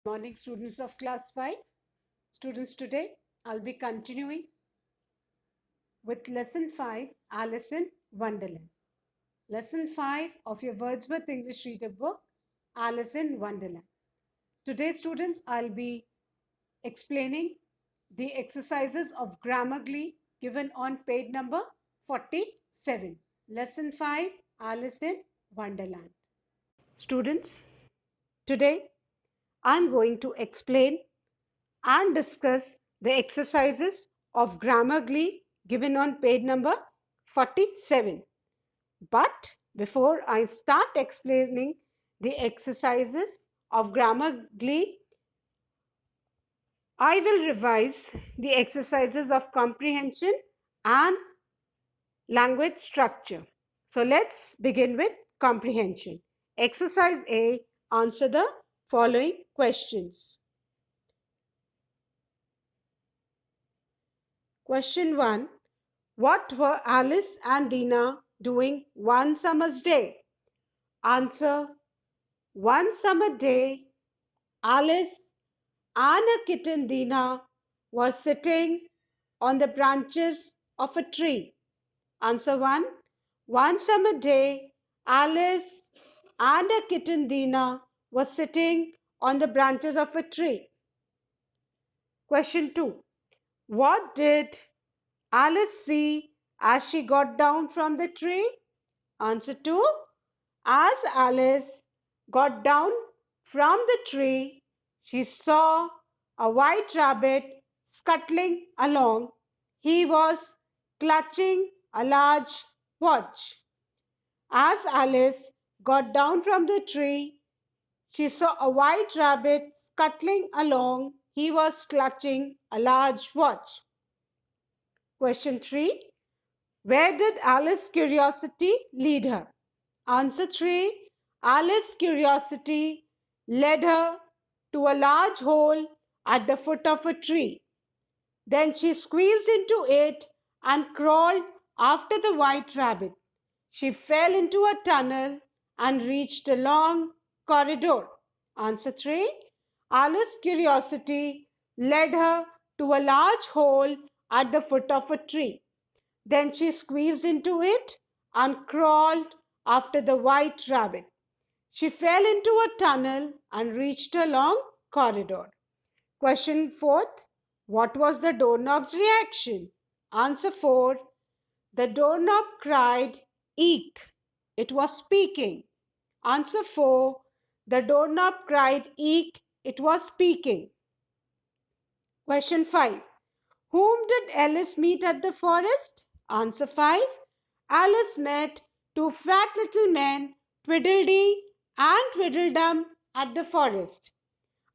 Morning, students of class 5. Students, today I'll be continuing with lesson 5, Alice in Wonderland. Lesson 5 of your Wordsworth English Reader book, Alice in Wonderland. Today, students, I'll be explaining the exercises of Grammar Glee given on page number 47. Lesson 5, Alice in Wonderland. Students, today I'm going to explain and discuss the exercises of Grammar Glee given on page number 47. But before I start explaining the exercises of Grammar Glee, I will revise the exercises of comprehension and language structure. So let's begin with comprehension. Exercise A, answer the following questions. Question 1. What were Alice and Dina doing one summer's day? Answer. One summer day, Alice and her kitten Dina were sitting on the branches of a tree. Answer 1. One summer day, Alice and her kitten Dina were sitting on the branches of a tree. Question 2. What did Alice see as she got down from the tree? Answer 2. As Alice got down from the tree, she saw a white rabbit scuttling along. He was clutching a large watch. As Alice got down from the tree, she saw a white rabbit scuttling along. He was clutching a large watch. Question 3. Where did Alice's curiosity lead her? Answer 3. Alice's curiosity led her to a large hole at the foot of a tree. Then she squeezed into it and crawled after the white rabbit. She fell into a tunnel and reached a long corridor. Answer 3. Alice's curiosity led her to a large hole at the foot of a tree. Then she squeezed into it and crawled after the white rabbit. She fell into a tunnel and reached a long corridor. Question 4. What was the doorknob's reaction? Answer 4. The doorknob cried, "Eek!" It was speaking. Answer 4. The doorknob cried, "Eek!" It was speaking. Question 5. Whom did Alice meet at the forest? Answer 5. Alice met two fat little men, Tweedledee and Tweedledum, at the forest.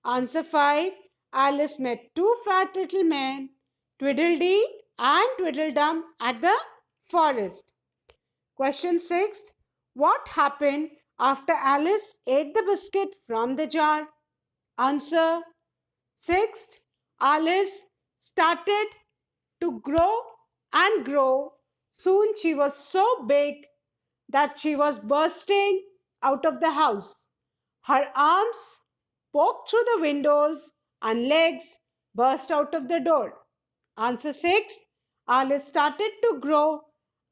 Answer 5. Alice met two fat little men, Tweedledee and Tweedledum, at the forest. Question 6. What happened after Alice ate the biscuit from the jar? Answer. 6th, Alice started to grow and grow. Soon she was so big that she was bursting out of the house. Her arms poked through the windows and legs burst out of the door. Answer 6. Alice started to grow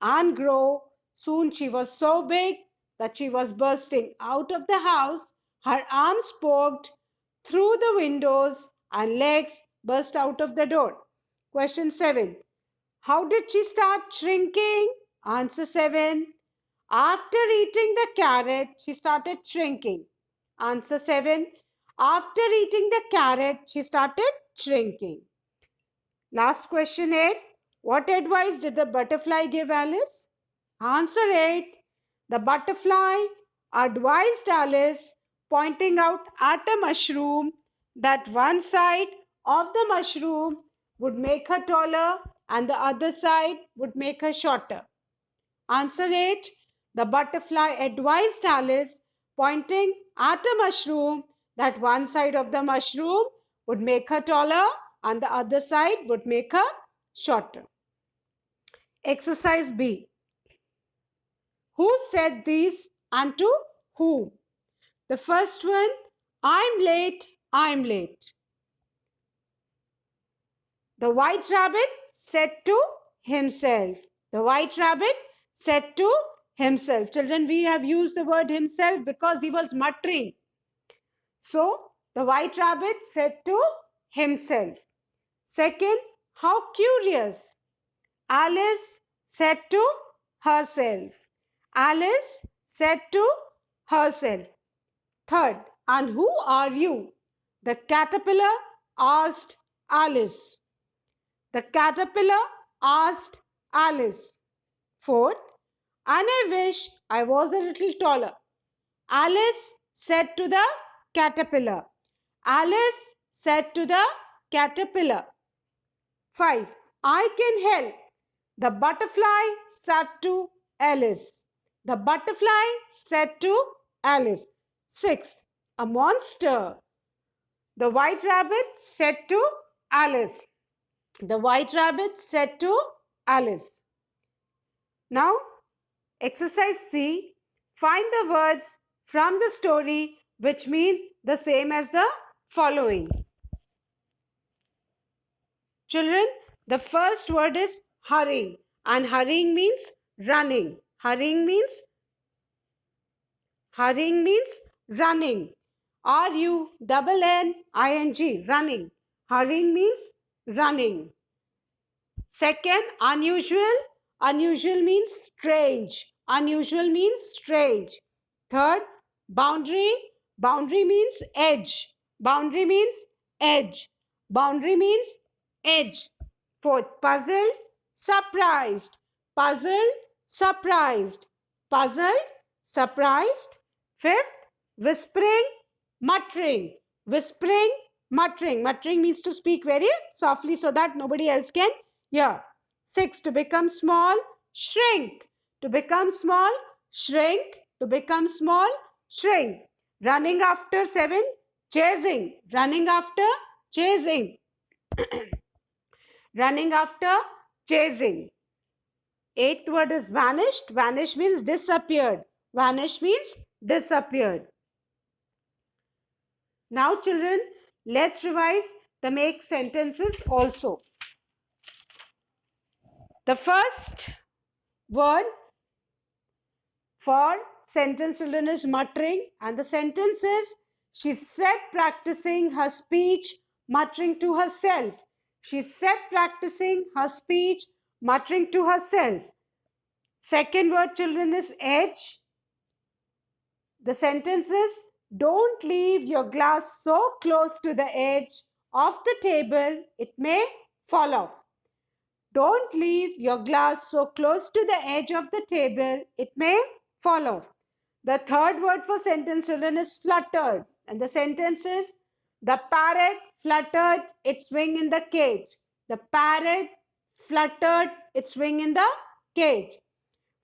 and grow. Soon she was so big that she was bursting out of the house. Her arms poked through the windows and legs burst out of the door. Question 7. How did she start shrinking? Answer 7. After eating the carrot, she started shrinking. Answer 7. After eating the carrot, she started shrinking. Last question 8. What advice did the butterfly give Alice? Answer 8. The butterfly advised Alice, pointing out at a mushroom, that one side of the mushroom would make her taller and the other side would make her shorter. Answer 8. The butterfly advised Alice, pointing at a mushroom, that one side of the mushroom would make her taller and the other side would make her shorter. Exercise B. Who said these and to whom? The first one, I'm late, I'm late. The white rabbit said to himself. The white rabbit said to himself. Children, we have used the word himself because he was muttering. So, the white rabbit said to himself. Second, how curious. Alice said to herself. Alice said to herself. Third, and who are you? The caterpillar asked Alice. The caterpillar asked Alice. Fourth, and I wish I was a little taller. Alice said to the caterpillar. Alice said to the caterpillar. 5. I can help. The butterfly said to Alice. The butterfly said to Alice. 6. A monster. The white rabbit said to Alice. The white rabbit said to Alice. Now, exercise C. Find the words from the story which mean the same as the following. Children, the first word is hurrying, and hurrying means running. Hurrying means running. RUNNING, running. Hurrying means running. Second, unusual. Unusual means strange. Unusual means strange. Third, boundary. Boundary means edge. Boundary means edge. Boundary means edge. Fourth, puzzled, surprised. Puzzled, surprised. Puzzled, surprised. Fifth, whispering, muttering. Whispering, muttering. Muttering means to speak very softly so that nobody else can hear. Six, to become small, shrink. To become small, shrink. To become small, shrink. Running after. Seven, chasing. Running after, chasing. Running after, chasing. Eighth word is vanished. Vanish means disappeared. Vanish means disappeared. Now, children, let's revise the make sentences also. The first word for sentence, children, is muttering, and the sentence is she sat practicing her speech, muttering to herself. She sat practicing her speech, muttering to herself. Second word, children, is edge. The sentence is don't leave your glass so close to the edge of the table, it may fall off. Don't leave your glass so close to the edge of the table, it may fall off. The third word for sentence, children, is fluttered. And the sentence is the parrot fluttered its wing in the cage. The parrot fluttered its wing in the cage.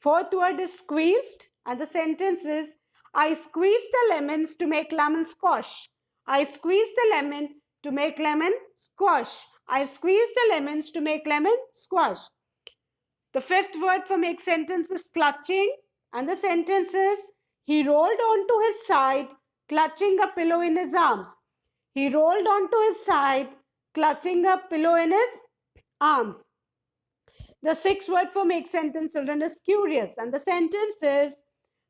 Fourth word is squeezed. And the sentence is I squeezed the lemons to make lemon squash. I squeezed the lemon to make lemon squash. I squeezed the lemons to make lemon squash. The fifth word for make sentence is clutching. And the sentence is he rolled onto his side, clutching a pillow in his arms. He rolled onto his side, clutching a pillow in his arms. The sixth word for make sentence, children, is curious. And the sentence is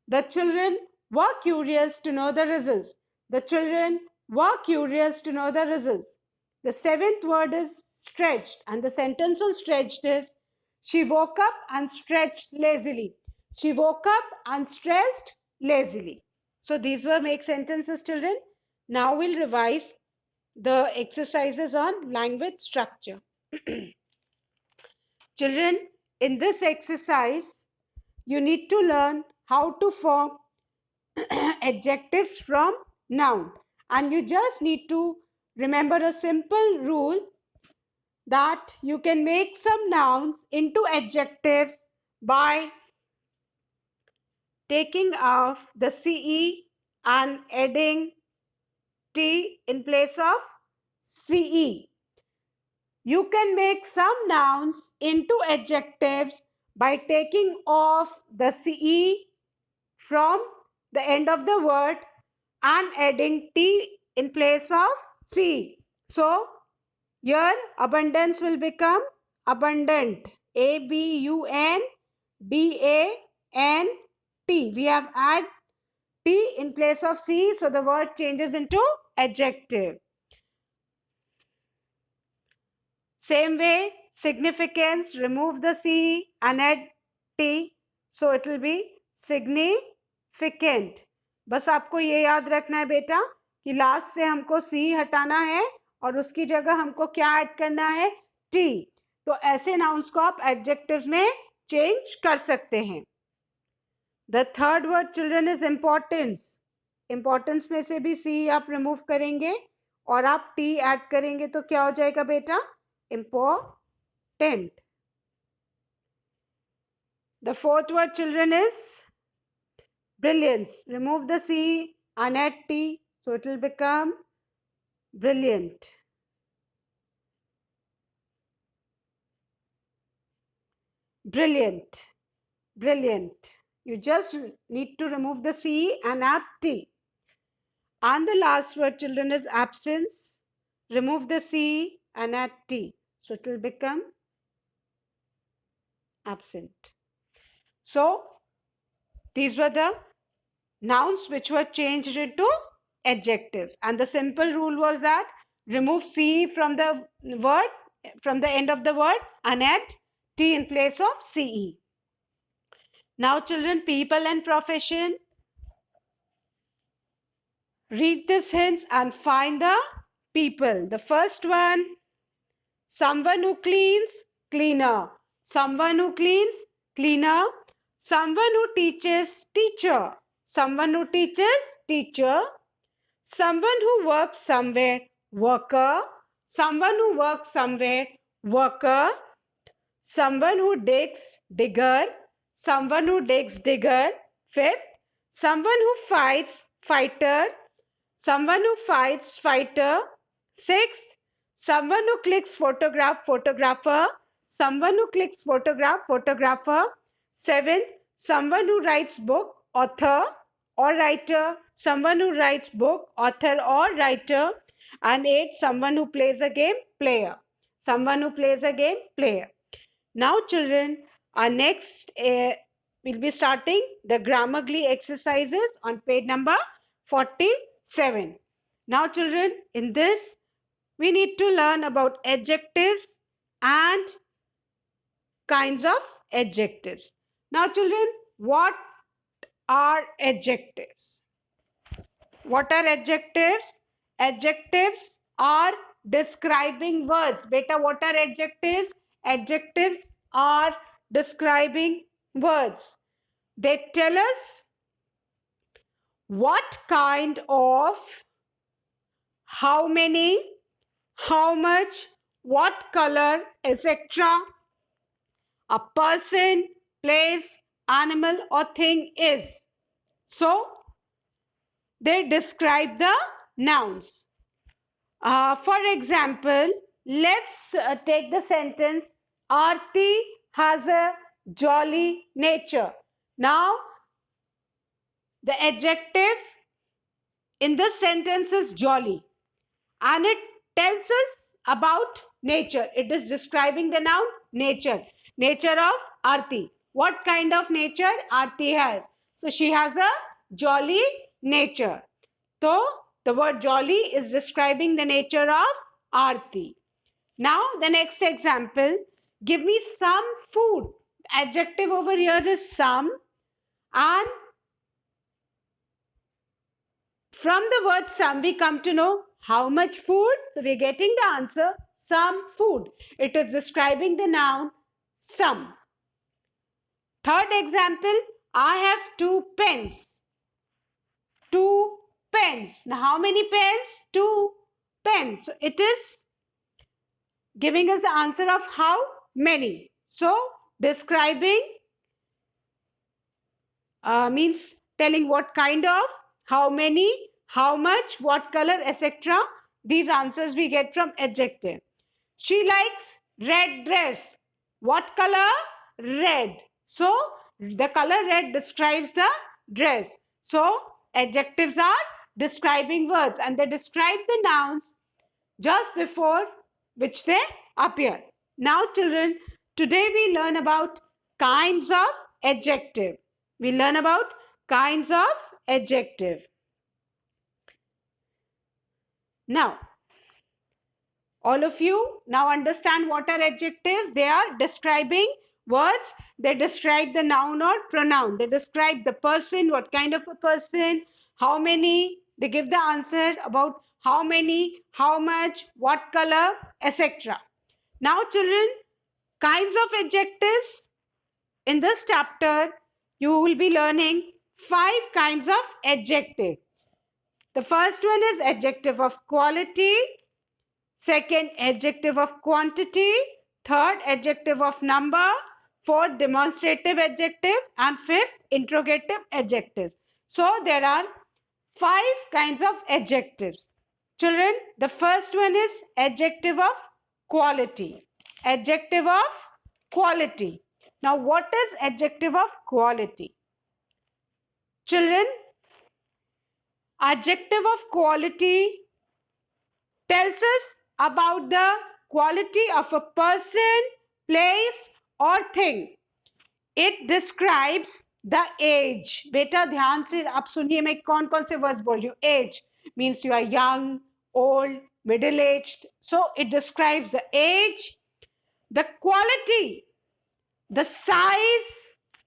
the children were curious to know the results. The children were curious to know the results. The seventh word is stretched. And the sentence on stretched is she woke up and stretched lazily. She woke up and stretched lazily. So these were make sentences, children. Now we'll revise the exercises on language structure. Children, in this exercise, you need to learn how to form adjectives from noun. And you just need to remember a simple rule that you can make some nouns into adjectives by taking off the CE and adding T in place of CE. You can make some nouns into adjectives by taking off the CE from the end of the word and adding T in place of C. So here abundance will become abundant. ABUNDANT. We have add T in place of C, so the word changes into adjective. Same way, significance, remove the C and add T, so it will be significant. बस आपको ये याद रखना है बेटा कि last से हमको C हटाना है और उसकी जगह हमको क्या ऐड करना है, T. तो ऐसे नाउन्स को आप एडजेक्टिव्स में चेंज कर सकते हैं. The third word children is importance. Importance में से भी C आप रिमूव करेंगे और आप T ऐड करेंगे तो क्या हो जाएगा बेटा, important. The fourth word children is brilliance. Remove the C and add T, so it will become brilliant. Brilliant. Brilliant. You just need to remove the C and add T. And the last word children is absence. Remove the C and add T, so it will become absent. So these were the nouns which were changed into adjectives, and the simple rule was that remove C from the word, from the end of the word, and add T in place of CE. Now children, people and profession. Read this hints and find the people. The first one, someone who cleans, cleaner. Someone who cleans, cleaner. Someone who teaches, teacher. Someone who teaches, teacher. Someone who works somewhere, worker. Someone who works somewhere, worker. Someone who digs, digger. Someone who digs, digger. Fifth, someone who fights, fighter. Someone who fights, fighter. Sixth, someone who clicks photograph, photographer. Someone who clicks photograph, photographer. Seventh, someone who writes book, author or writer. Someone who writes book, author or writer. And eighth, someone who plays a game, player. Someone who plays a game, player. Now children, our next we'll be starting the Grammarly exercises on page number 47. Now children, in this we need to learn about adjectives and kinds of adjectives. Now children, what are adjectives? What are adjectives? Adjectives are describing words. Beta, what are adjectives? Adjectives are describing words. They tell us what kind of, how many, how much, what color, etc. a person, place, animal or thing is. So, they describe the nouns. For example, let's take the sentence, Aarti has a jolly nature. Now, the adjective in this sentence is jolly, and it tells us about nature. It is describing the noun nature. Nature of Aarti. What kind of nature Aarti has? So she has a jolly nature. So the word jolly is describing the nature of Aarti. Now the next example, give me some food. Adjective over here is some, and from the word some we come to know how much food. So we are getting the answer some food. It is describing the noun some. Third example, I have 2 pens. 2 pens. Now how many pens? 2 pens. So it is giving us the answer of how many. So describing means telling what kind of, how many, how much, what color, etc. These answers we get from adjective. She likes red dress. What color? Red. So the color red describes the dress. So adjectives are describing words, and they describe the nouns just before which they appear. Now, children, today we learn about kinds of adjective. We learn about kinds of adjective. Now, all of you now understand what are adjectives. They are describing words. They describe the noun or pronoun. They describe the person, what kind of a person, how many. They give the answer about how many, how much, what color, etc. Now, children, kinds of adjectives. In this chapter, you will be learning 5 kinds of adjective. The first one is adjective of quality. Second, adjective of quantity. Third, adjective of number. Fourth, demonstrative adjective. And fifth, interrogative adjectives. So there are 5 kinds of adjectives. Children, the first one is adjective of quality. Adjective of quality. Now, what is adjective of quality? Children, adjective of quality tells us about the quality of a person, place or thing. It describes the age. बेटा ध्यान से आप सुनिए मैं कौन कौन से words बोल रही हूँ. Age means you are young, old, middle aged. So it describes the age, the quality, the size,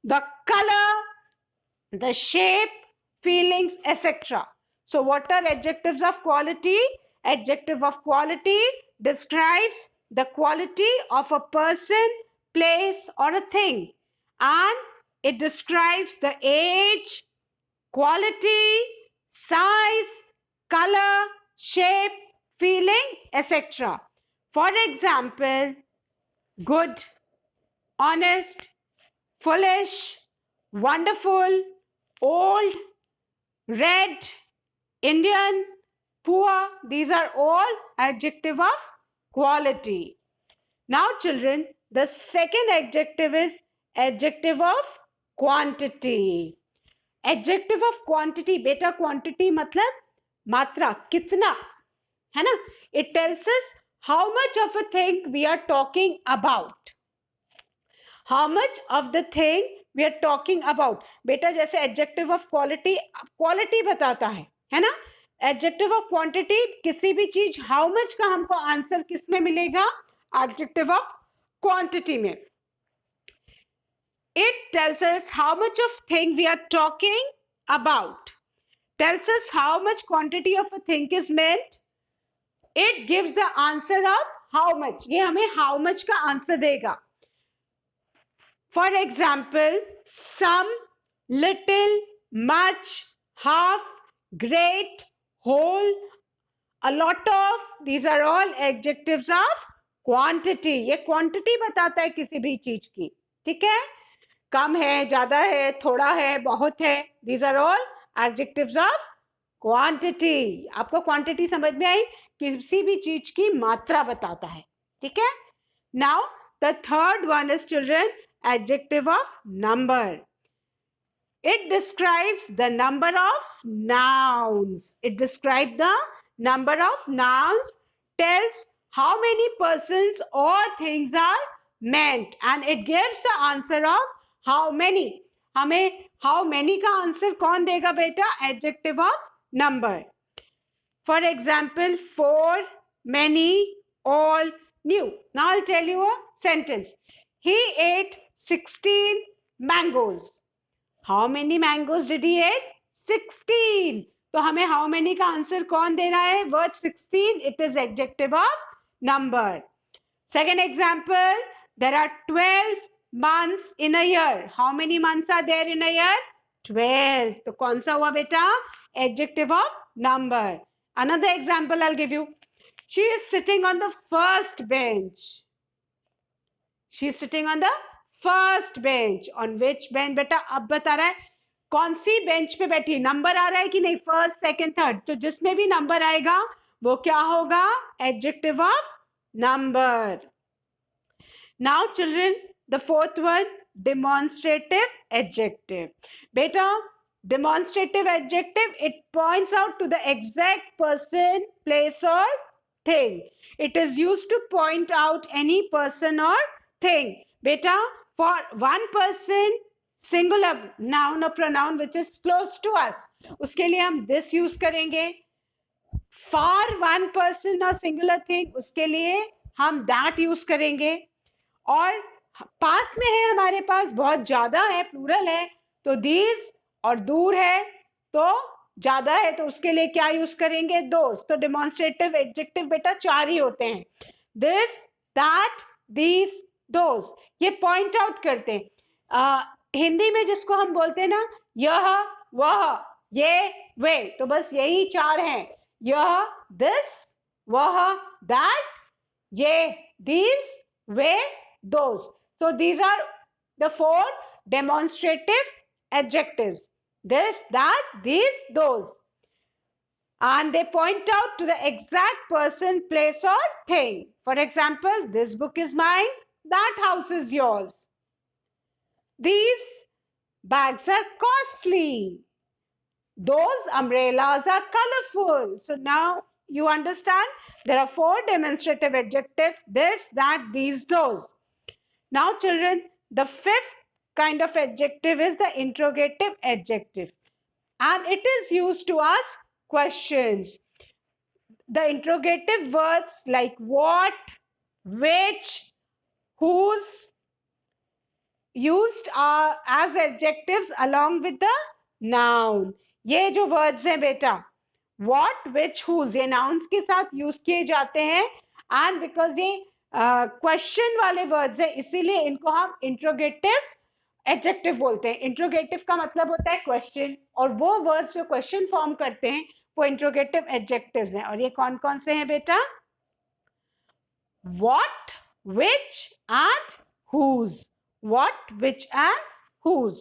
the color, the shape, feelings, etc. So what are adjectives of quality? Adjective of quality describes the quality of a person, place or a thing, and it describes the age, quality, size, color, shape, feeling, etc. For example, good, honest, foolish, wonderful, old, red, Indian, poor. These are all adjective of quality. Now, children, the second adjective is adjective of quantity. Adjective of quantity, beta quantity मतलब मात्रा, कितना, है ना? It tells us how much of a thing we are talking about. How much of the thing we are talking about. बेटा जैसे adjective of quality quality बताता है ना? Adjective of quantity किसी भी चीज how much का हमको आंसर किस में मिलेगा? Adjective of quantity में. It tells us how much of thing we are talking about. Tells us how much quantity of a thing is meant. It gives the answer of how much. ये हमें how much का answer देगा. For example, some, little, much, half, great, whole, a lot of. These are all adjectives of quantity. ये quantity बताता है किसी भी चीज की. ठीक है? कम है, ज्यादा है, थोड़ा है, बहुत है. These are all adjectives of quantity. आपको quantity समझ में आई? किसी भी चीज की मात्रा बताता है. ठीक है? Now, the third one is, children, adjective of number. It describes the number of nouns. It describes the number of nouns, tells how many persons or things are meant, and it gives the answer of how many. हमें how many का answer कौन देगा बेटा? Adjective of number. For example, for, many, all, new. Now I'll tell you a sentence. He ate 16 mangoes. How many mangoes did he eat? 16. तो हमें how many का answer कौन दे रहा है? Word 16. It is adjective of number. Second example, there are 12 months in a year. How many months are there in a year? 12. तो कौन सा हुआ बेटा? Adjective of number. Another example I'll give you. She is sitting on the first bench. She is sitting on the first bench. On which bench बेटा? अब बता रहा है कौन सी बेंच पे बैठी. नंबर आ रहा है कि नहीं? First, second, third. तो जिसमें भी नंबर आएगा वो क्या होगा? Adjective of number. Now, children, the fourth one, demonstrative adjective. Beta, demonstrative adjective, it points out to the exact person, place or thing. It is used to point out any person or thing. Beta, for one person, singular noun or pronoun which is close to us, उसके लिए हम this use करेंगे. For one person or singular thing, उसके लिए हम that use करेंगे. और पास में है, हमारे पास बहुत ज्यादा है, प्लूरल है, तो these, और दूर है तो ज्यादा है, तो उसके लिए क्या यूज करेंगे? दोस. तो डेमोन्स्ट्रेटिव एडजेक्टिव बेटा चार ही होते हैं. दिस, दैट, दीज, दोस. ये पॉइंट आउट करते हैं. हिंदी में जिसको हम बोलते हैं ना, यह, वह, ये, वे, तो बस यही चार हैं. यह, दिस, वह, दैट, ये, these, way, those. So these are the four demonstrative adjectives. This, that, these, those. And they point out to the exact person, place or thing. For example, this book is mine, that house is yours. These bags are costly. Those umbrellas are colorful. So now you understand there are four demonstrative adjectives, this, that, these, those. Now children, the fifth kind of adjective is the interrogative adjective, and it is used to ask questions. The interrogative words like what, which, whose used as adjectives along with the noun. ये जो words हैं बेटा, what, which, whose, ये nouns के साथ use किए जाते हैं, and because ये क्वेश्चन वाले वर्ड्स है, इसीलिए इनको हम इंट्रोगेटिव एडजेक्टिव बोलते हैं. इंट्रोगेटिव का मतलब होता है क्वेश्चन, और वो वर्ड्स जो क्वेश्चन फॉर्म करते हैं वो इंट्रोगेटिव एडजेक्टिव्स हैं. और ये कौन कौन से हैं बेटा? What, which and whose. What, which and whose.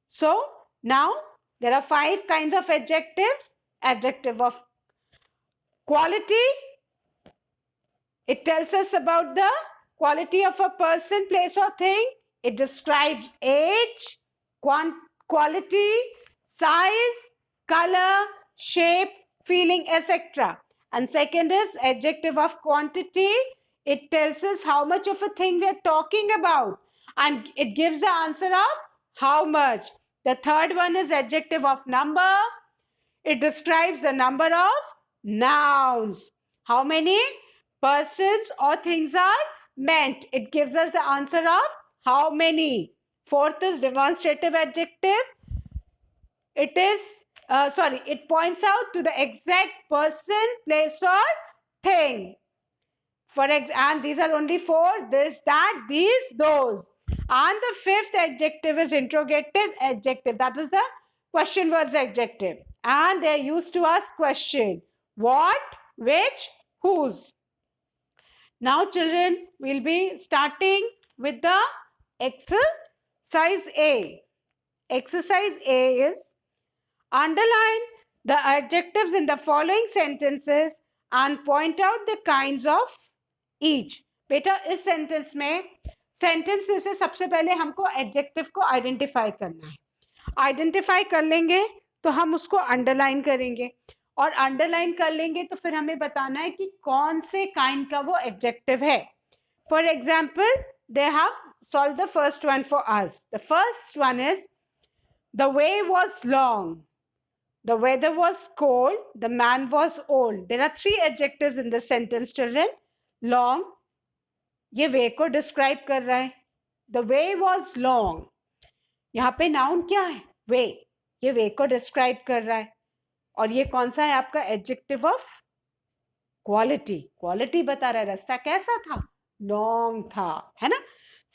So now there are 5 kinds of adjectives. Adjective of quality, it tells us about the quality of a person, place or thing. It describes age, quality, size, color, shape, feeling, etc. And second is adjective of quantity. It tells us how much of a thing we are talking about, and it gives the answer of how much. The third one is adjective of number. It describes the number of nouns. How many persons or things are meant. It gives us the answer of how many. Fourth is demonstrative adjective. It is, it points out to the exact person, place or thing. And these are only 4, this, that, these, those. And the fifth adjective is interrogative adjective. That is the question words adjective. And they are used to ask question. What, which, whose. Now children, we'll be starting with the exercise A. Exercise A is underline the adjectives in the following sentences and point out the kinds of each. बेटा इस sentence में से सबसे पहले हमको adjective को identify करना है. आइडेंटिफाई कर लेंगे तो हम उसको अंडरलाइन करेंगे, और अंडरलाइन कर लेंगे तो फिर हमें बताना है कि कौन से काइंड का वो एडजेक्टिव है. For example, they have solve the first one for us. The first one is the way was long, the weather was cold, the man was old. There are 3 adjectives in this sentence children. Long, ये way को describe कर रहा है. The way was long, यहाँ पे noun क्या है? वे. ये वे को डिस्क्राइब कर रहा है. और ये कौन सा है आपका? Adjective of quality. क्वालिटी बता रहा है, रास्ता कैसा था? लॉन्ग था, है ना.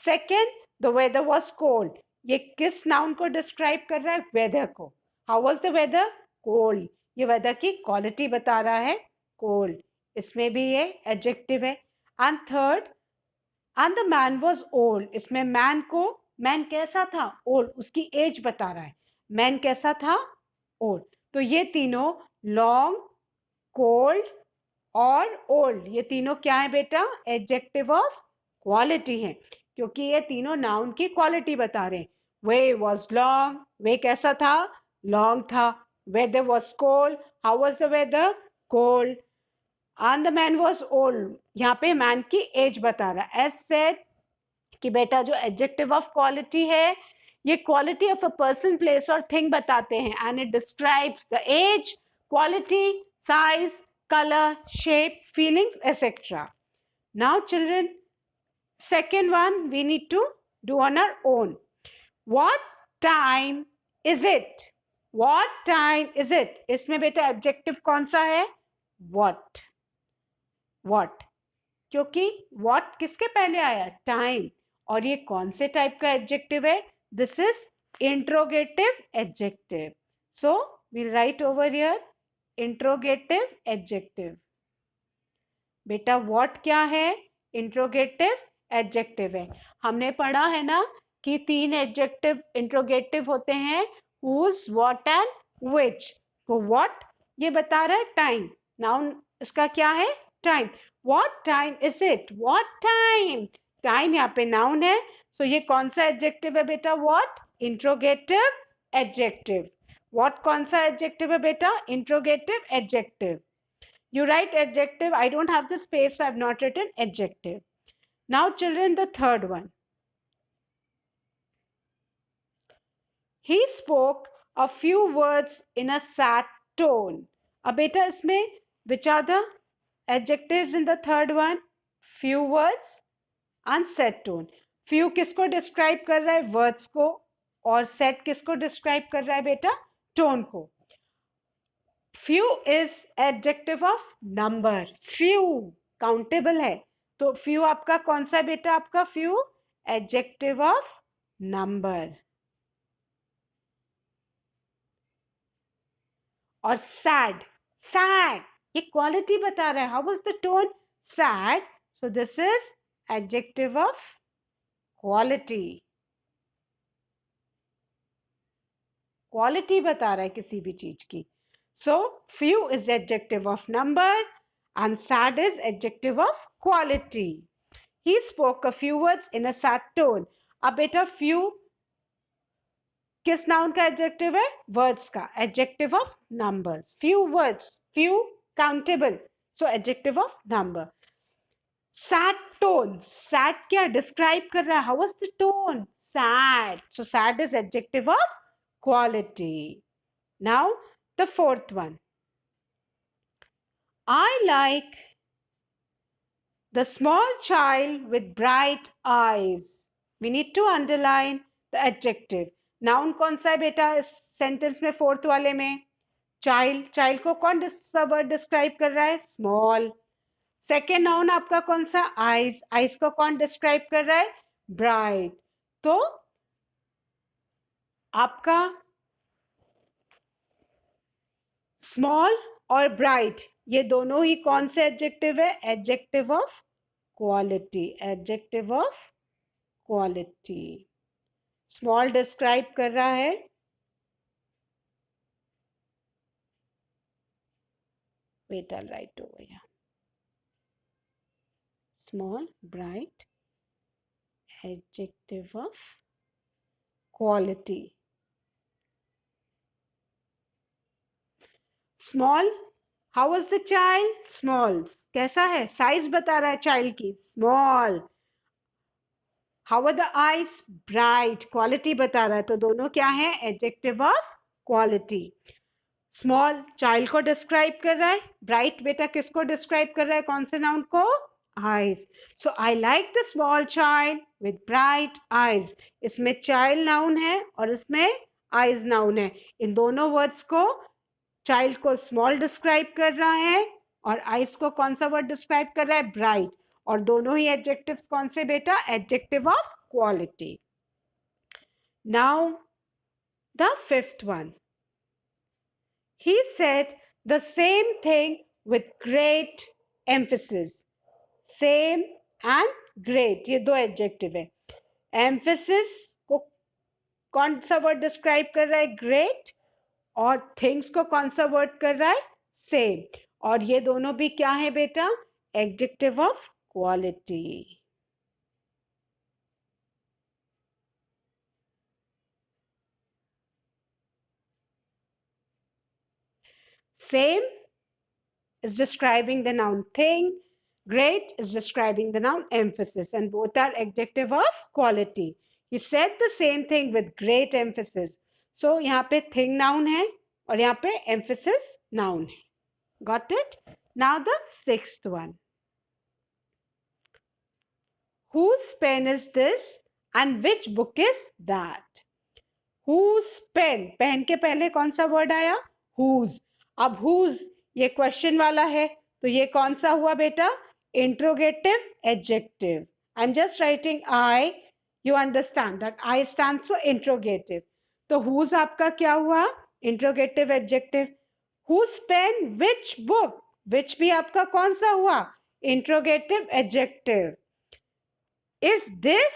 Second, the weather was cold, ये किस नाउन को डिस्क्राइब कर रहा है? वेदर को. How was the weather? Cold. ये वेदर की क्वालिटी बता रहा है, कोल्ड. इसमें भी ये एडजेक्टिव है. And third, and the man was old, इसमें मैन कैसा था? ओल्ड. उसकी एज बता रहा है. मैन कैसा था? ओल्ड. तो ये तीनों लॉन्ग, कोल्ड और ओल्ड, ये तीनों क्या है बेटा? एडजेक्टिव ऑफ क्वालिटी है, क्योंकि ये तीनों नाउन की क्वालिटी बता रहे हैं. वे वॉज लॉन्ग, वे कैसा था? लॉन्ग था. Weather was cold, how was the weather? Cold. And the man was old, यहाँ पे मैन की एज बता रहा है. एज सेड कि बेटा जो एडजेक्टिव ऑफ क्वालिटी है ये quality of a person, place और थिंग बताते हैं and it describes the age, quality, size, colour, shape, feelings etcetera. Now children, second one we need to do on our own. What time is it? What time is it? इसमें बेटा adjective कौन सा है? What. What. क्योंकि what किसके पहले आया? Time. और ये कौन से टाइप का एडजेक्टिव है? This is interrogative adjective. So we write over here interrogative adjective. बेटा what क्या है? इंट्रोगेटिव एडजेक्टिव है. हमने पढ़ा है ना कि 3 एडजेक्टिव इंट्रोगेटिव होते हैं, whose, what and which. तो what ये बता रहा है टाइम. नाउन इसका क्या है? Time. What time is it? What time? Time यहाँ पे नाउन है. सो ये कौन सा एडजेक्टिव है बेटा? What? Interrogative adjective. What कौन सा एडजेक्टिव है बेटा? Interrogative adjective. You write adjective. I don't have the space, so I have not written adjective. Now children, the third one. He spoke a few words in a sad tone. अब बेटा इसमें which are the adjectives in the third one? Few words and sad tone. Few किसको describe कर रहा है? Words को. और sad किसको describe कर रहा है बेटा? Tone को. Few is adjective of number. Few countable है. तो few आपका कौन सा बेटा? आपका few adjective of number. और sad. Sad ये क्वालिटी बता रहा है. How was the tone? Sad. So this is adjective of quality. Quality बता रहा है किसी भी चीज की. So few is adjective of number and sad is adjective of quality. He spoke a few words in a sad tone. अब बेटा few किस नाउन का एडजेक्टिव है? वर्ड्स का. Adjective of numbers. Few words, few countable, so adjective of number. Sad tone. Sad क्या describe कर रहा है? How was the tone? Sad. So sad is adjective of quality. Now the fourth one. I like the small child with bright eyes. We need to underline the adjective. Noun कौन सा है बेटा इस sentence में? Fourth वाले में child. Child को कौन सा वर्ड डिस्क्राइब कर रहा है? स्मॉल. सेकेंड नाउन आपका कौन सा? आईज. आईज को कौन डिस्क्राइब कर रहा है? ब्राइट. तो आपका स्मॉल और ब्राइट ये दोनों ही कौन से एडजेक्टिव है? Adjective of quality. Adjective of quality. Small describe कर रहा है wait I'll write over here. Small, bright, adjective of quality. Small, how was the child? Small. कैसा है? साइज बता रहा है चाइल्ड की. Small. How are the eyes? Bright. Quality बता रहा है. तो दोनों क्या है? Adjective of quality. Small child को डिस्क्राइब कर रहा है. ब्राइट बेटा किसको डिस्क्राइब कर रहा है? कौन से नाउन को? eyes. So I like the small child with bright eyes. इसमें child noun है और इसमें eyes noun है. इन दोनों words को child को small describe कर रहा है और eyes को कौन सा word describe कर रहा है? bright. और दोनों ही adjectives कौन से बेटा? adjective of quality. Now the fifth one. He said the same thing with great emphasis. Same and great ये दो एडजेक्टिव है. एम्फेसिस को कौन सा वर्ड डिस्क्राइब कर रहा है? ग्रेट. और थिंग्स को कौन सा वर्ड कर रहा है? सेम. और ये दोनों भी क्या है बेटा? Adjective of quality. Same is describing the noun thing. Great is describing the noun emphasis, and both are adjective of quality. You said the same thing with great emphasis. So यहाँ पे thing noun है और यहाँ पे emphasis noun है. Got it? Now the sixth one. Whose pen is this and which book is that? Whose pen? Pen के पहले कौन सा वर्ड आया? Whose. अब whose ये क्वेश्चन वाला है तो ये कौन सा हुआ बेटा? Interrogative adjective. I'm just writing I. You understand that I stands for interrogative. तो whose आपका क्या हुआ? Interrogative adjective. Whose pen? Which book? Which भी आपका कौन सा हुआ? Interrogative adjective. Is this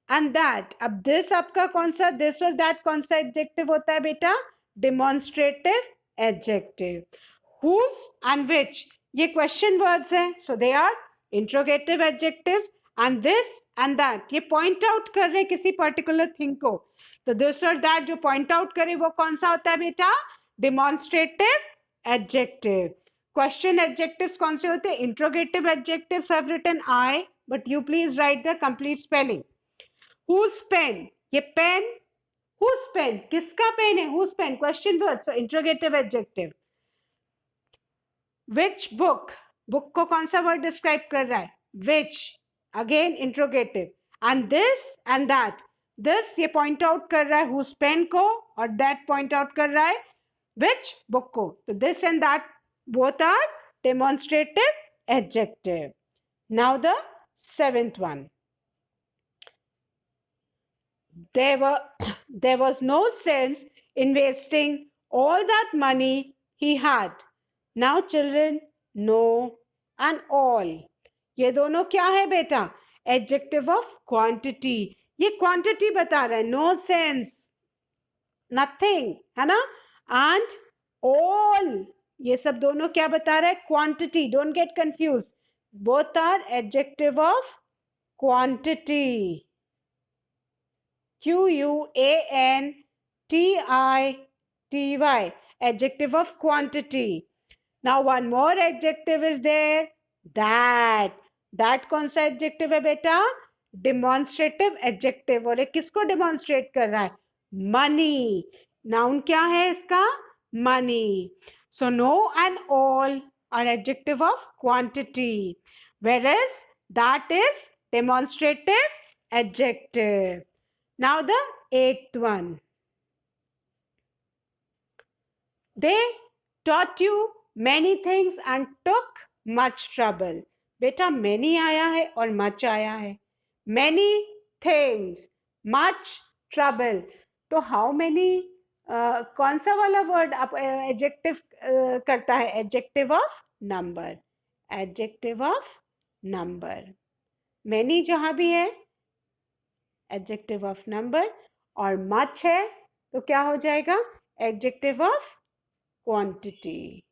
and that. अब this आपका कौन सा this और that कौन सा adjective होता है बेटा? Demonstrative adjective. Whose and which ये question words हैं. So they are interrogative adjectives. And this and that ये point out कर रहे किसी particular thing को. तो this और that जो point out करे वो कौन सा होता है बेटा? Demonstrative adjective. Question adjectives कौन से होते हैं? Interrogative adjectives have written I, but you please write the complete spelling. Whose pen? ये pen. Whose pen? किसका pen है? Whose pen? Question word. So interrogative adjective. Which book? Book को कौन सा word describe कर रहा है? Which. Again interrogative. And this and that. This ये point out कर रहा है whose pen को और that point out कर रहा है which book को. So this and that both are demonstrative adjective. Now the seventh one. There was no sense in wasting all that money he had. Now children, no and all. ये दोनों क्या है बेटा? Adjective of quantity. ये quantity बता रहा है. No sense. Nothing. है ना? And all. ये सब दोनों क्या बता रहा है? Quantity. Don't get confused. Both are adjective of quantity. Quantity. Adjective of quantity. Now one more adjective is there. That. That कौन सा adjective है बेटा? Demonstrative adjective. और ये किसको demonstrate कर रहा है? Money. Noun क्या है इसका? Money. So no and all are adjective of quantity. Whereas that is demonstrative adjective. Now the eighth one. They taught you many things and took much trouble. बेटा many आया है और much आया है. Many things, much trouble. तो how many कौन सा वाला word आप adjective करता है? Adjective of number. Adjective of number. Many जहाँ भी है adjective of number और much है तो क्या हो जाएगा? Adjective of quantity.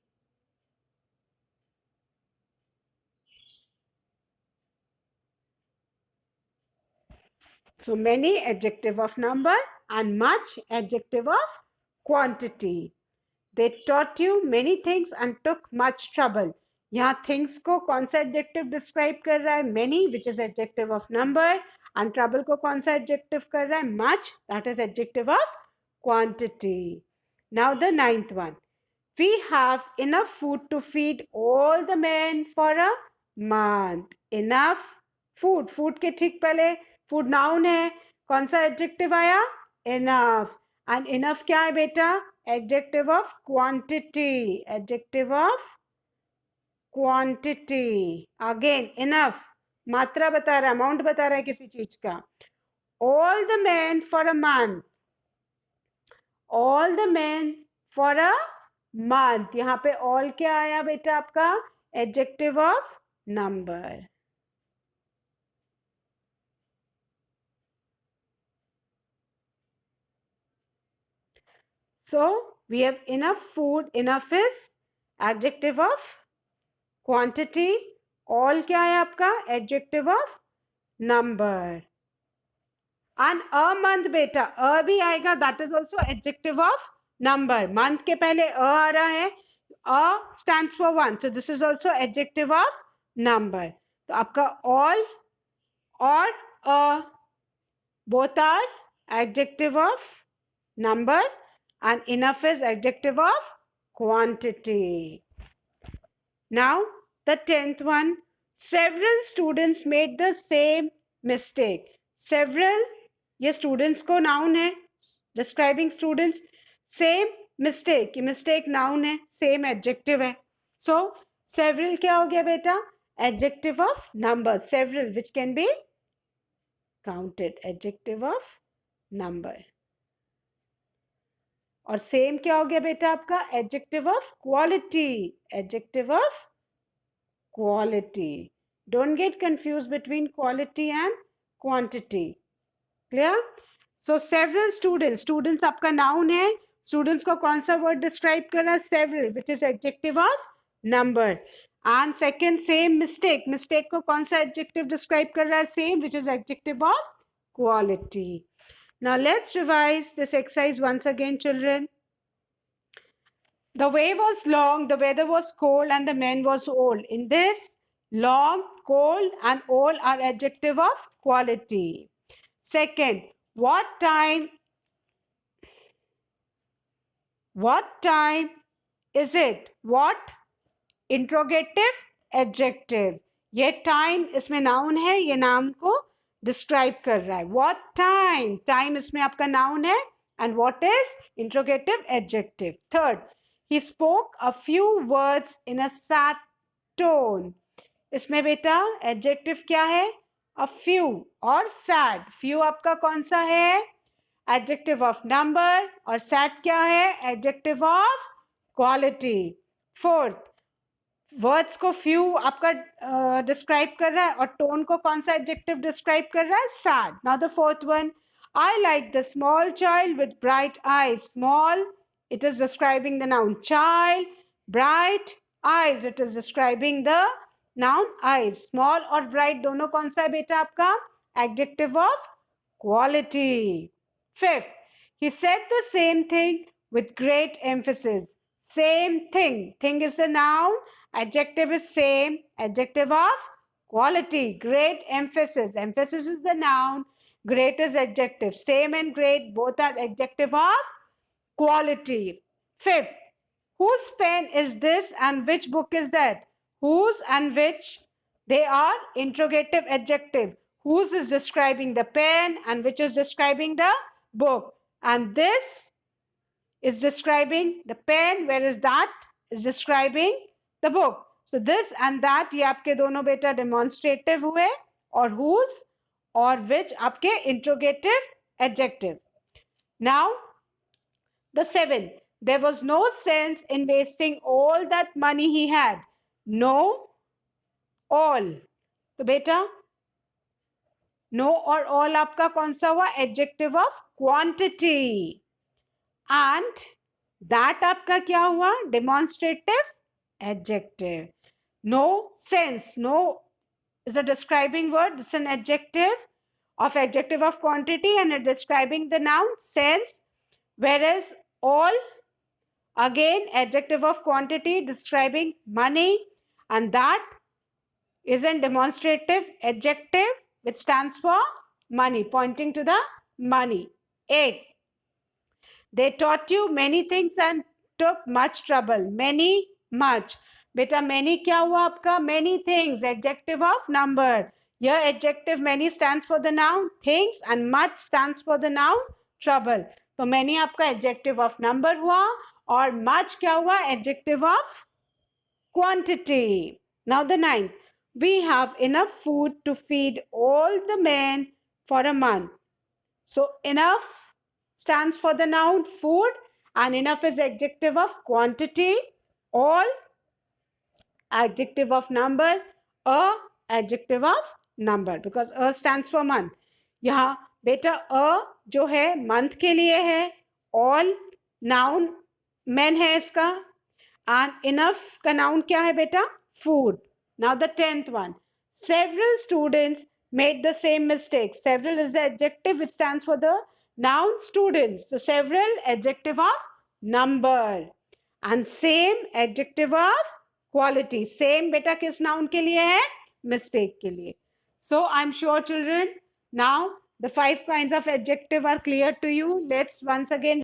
So many adjective of number and much adjective of quantity. They taught you many things and took much trouble. यहाँ things को कौन सा adjective describe कर रहा है? Many, which is adjective of number, and trouble को कौन सा adjective कर रहा है? Much, that is adjective of quantity. Now the ninth one. We have enough food to feed all the men for a month. Enough food. Food के ठीक पहले food noun है. कौन सा adjective आया? Enough. And enough क्या है बेटा? Adjective of quantity. Adjective of quantity. Again enough. मात्रा बता रहा है, amount बता रहा है किसी चीज का. All the men for a month. All the men for a month. यहाँ पे all क्या आया बेटा आपका? Adjective of number. So we have enough food. Enough is adjective of quantity. All क्या है आपका? Adjective of number. And a month बेटा a भी आएगा. That is also adjective of number. Month के पहले a आ रहा है. A stands for one. So this is also adjective of number. तो आपका all or a both are adjective of number and enough is adjective of quantity. Now the 10th one. Several students made the same mistake. Several ये students को noun है. Describing students. Same mistake. ये mistake noun है. Same adjective है. So several क्या हो गया बेटा? Adjective of number. Several which can be counted. Adjective of number. और सेम क्या हो गया बेटा आपका? Adjective of quality. Adjective of quality. Don't get confuse between quality and quantity. Clear? So several students. Students आपका नाउन है. Students को कौन सा वर्ड डिस्क्राइब कर रहा है? Several which is adjective of number. And second same mistake. Mistake को कौन सा एडजेक्टिव डिस्क्राइब कर रहा है? Same which is adjective of quality. Now let's revise this exercise once again, children. The way was long, the weather was cold, and the man was old. In this, long, cold, and old are adjective of quality. Second, what time is it? What? Interrogative adjective. ये time इसमें noun है. ये नाम को describe कर रहा है. What time? Time इसमें आपका नाउन है. And what is interrogative adjective? Third, he spoke a few words in a sad tone. इसमें बेटा adjective क्या है? A few और sad. Few आपका कौन सा है? Adjective of number. और sad क्या है? Adjective of quality. Fourth, words को फ्यू आपका डिस्क्राइब कर रहा है और टोन को कौन सा एडजेक्टिव डिस्क्राइब कर रहा है? Sad. Now the fourth one. I like the small child with bright eyes. Small it is describing the noun child. Bright eyes it is describing the noun eyes. Small और bright दोनों कौन सा है बेटा आपका? Adjective of quality. Fifth, he said the same thing with great emphasis. Same thing. Thing is the noun. Adjective is same. Adjective of quality. Great emphasis. Emphasis is the noun. Great is adjective. Same and great both are adjective of quality. Fifth, whose pen is this and which book is that? Whose and which, they are interrogative adjective. Whose is describing the pen and which is describing the book. And this is describing the pen, whereas that is describing the book. So this and that ये आपके दोनों बेटा demonstrative हुए और whose और which आपके interrogative adjective. Now the seventh, there was no sense in wasting all that money he had. No, all. तो बेटा no और all आपका कौन सा हुआ? Adjective of quantity. And that आपका क्या हुआ? Demonstrative adjective. No sense. No is a describing word. It's an adjective of quantity and it's describing the noun sense. Whereas all, again, adjective of quantity describing money. And that is a demonstrative adjective which stands for money, pointing to the money. 8. They taught you many things and took much trouble. Many, much. बेटा many क्या हुआ आपका? Many things. Adjective of number. Here adjective many stands for the noun things and much stands for the noun trouble. तो many आपका adjective of number हुआ और much क्या हुआ? Adjective of quantity. Now the 9th. We have enough food to feed all the men for a month. So enough stands for the noun food and enough is adjective of quantity. All adjective of number. A adjective of number because a stands for month. यहाँ बेटा a जो है month के लिए है. All noun men है इसका and enough का noun क्या है बेटा? Food. Now the 10th one. Several students made the same mistake. Several is the adjective which stands for the noun students. So several adjective of number And same adjective of quality. Same beta किस noun के लिए है? Mistake के लिए. So I'm sure children, now the 5 kinds of adjective are clear to you. Let's once again